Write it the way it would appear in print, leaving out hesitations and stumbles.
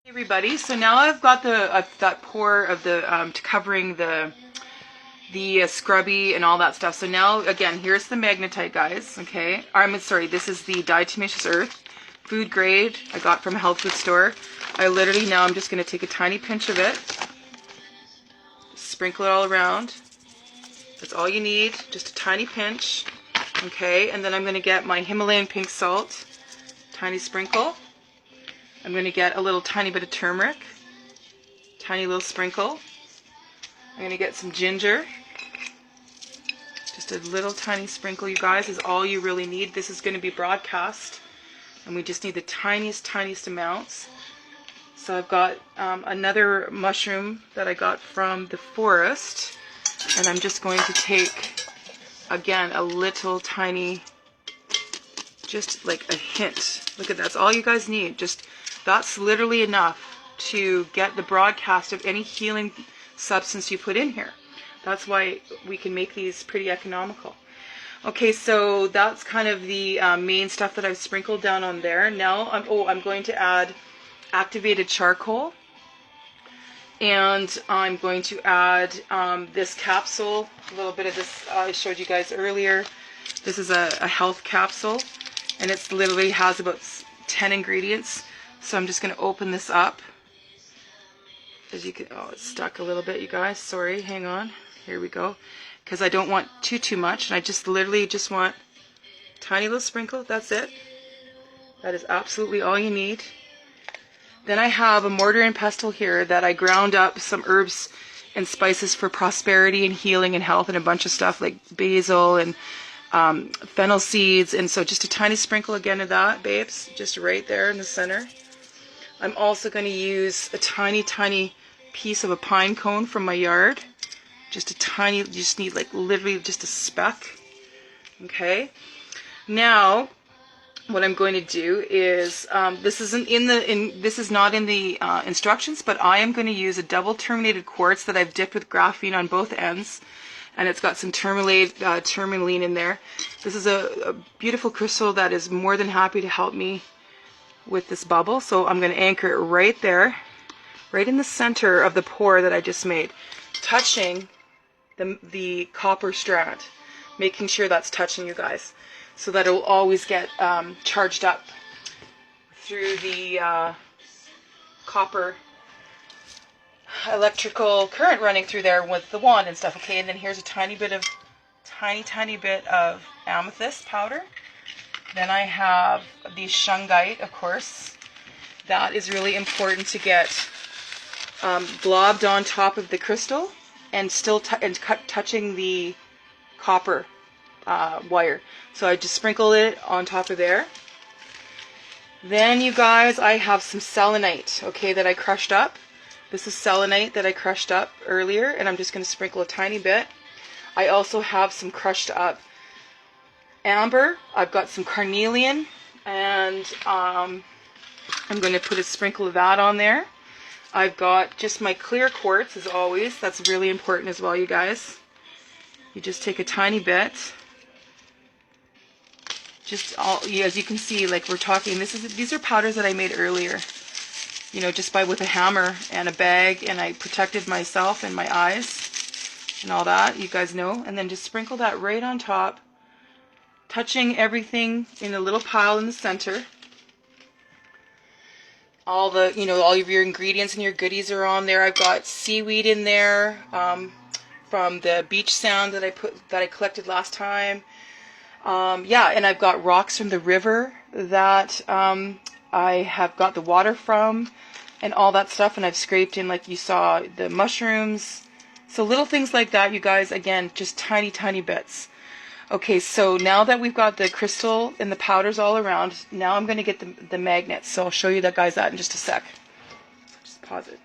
Hey everybody, so now I've got the that pour of the covering the scrubby and all that stuff. So now again, here's the magnetite, guys. Okay, I'm sorry, this is the diatomaceous earth, food grade. I got from a health food store. I literally now I'm just going to take a tiny pinch of it, sprinkle it all around. That's all you need, just a tiny pinch. Okay, and then I'm going to get my Himalayan pink salt, tiny sprinkle. I'm going to get a little tiny bit of turmeric, tiny little sprinkle. I'm going to get some ginger, just a little tiny sprinkle, you guys, is all you really need. This is going to be broadcast, and we just need the tiniest amounts. So I've got another mushroom that I got from the forest, and I'm just going to take, again, a little tiny, just like a hint. Look at that, that's all you guys need. Just that's literally enough to get the broadcast of any healing substance you put in here. That's why we can make these pretty economical. Okay, so that's kind of the main stuff that I've sprinkled down on there. Now, I'm going to add activated charcoal, and I'm going to add this capsule, a little bit of this I showed you guys earlier. This is a health capsule, and it literally has about 10 ingredients. So I'm just going to open this up. As you can, oh, it's stuck a little bit, you guys. Sorry, hang on. Here we go. Because I don't want too much, and I just literally just want a tiny little sprinkle. That's it. That is absolutely all you need. Then I have a mortar and pestle here that I ground up some herbs and spices for prosperity and healing and health and a bunch of stuff like basil and fennel seeds. And so just a tiny sprinkle again of that, babes, just right there in the center. I'm also going to use a tiny piece of a pine cone from my yard. Just a tiny, you just need like literally just a speck. Okay. Now, what I'm going to do is, this is not in the instructions, but I am going to use a double terminated quartz that I've dipped with graphene on both ends, and it's got some tourmaline in there. This is a beautiful crystal that is more than happy to help me with this bubble. So I'm going to anchor it right there, right in the center of the pour that I just made, touching the copper strand, making sure that's touching, you guys, so that it will always get charged up through the copper electrical current running through there with the wand and stuff. Okay, and then here's a tiny bit of amethyst powder. Then I have the shungite, of course. That is really important to get blobbed on top of the crystal and still touching the copper wire. So I just sprinkle it on top of there. Then, you guys, I have some selenite, okay, that I crushed up. This is selenite that I crushed up earlier, and I'm just going to sprinkle a tiny bit. I also have some crushed up amber. I've got some carnelian, and I'm going to put a sprinkle of that on there. I've got just my clear quartz, as always. That's really important as well, you guys. You just take a tiny bit. Just as you can see, like we're talking, these are powders that I made earlier. You know, just with a hammer and a bag, and I protected myself and my eyes and all that, you guys know. And then just sprinkle that right on top, touching everything in a little pile in the center. All the, all of your ingredients and your goodies are on there. I've got seaweed in there from the beach sand that I collected last time. Yeah, and I've got rocks from the river that I have got the water from and all that stuff, and I've scraped in, like you saw, the mushrooms. So little things like that, you guys, again, just tiny bits. Okay, so now that we've got the crystal and the powders all around, now I'm going to get the magnets. So I'll show you that, guys, that in just a sec. Just pause it.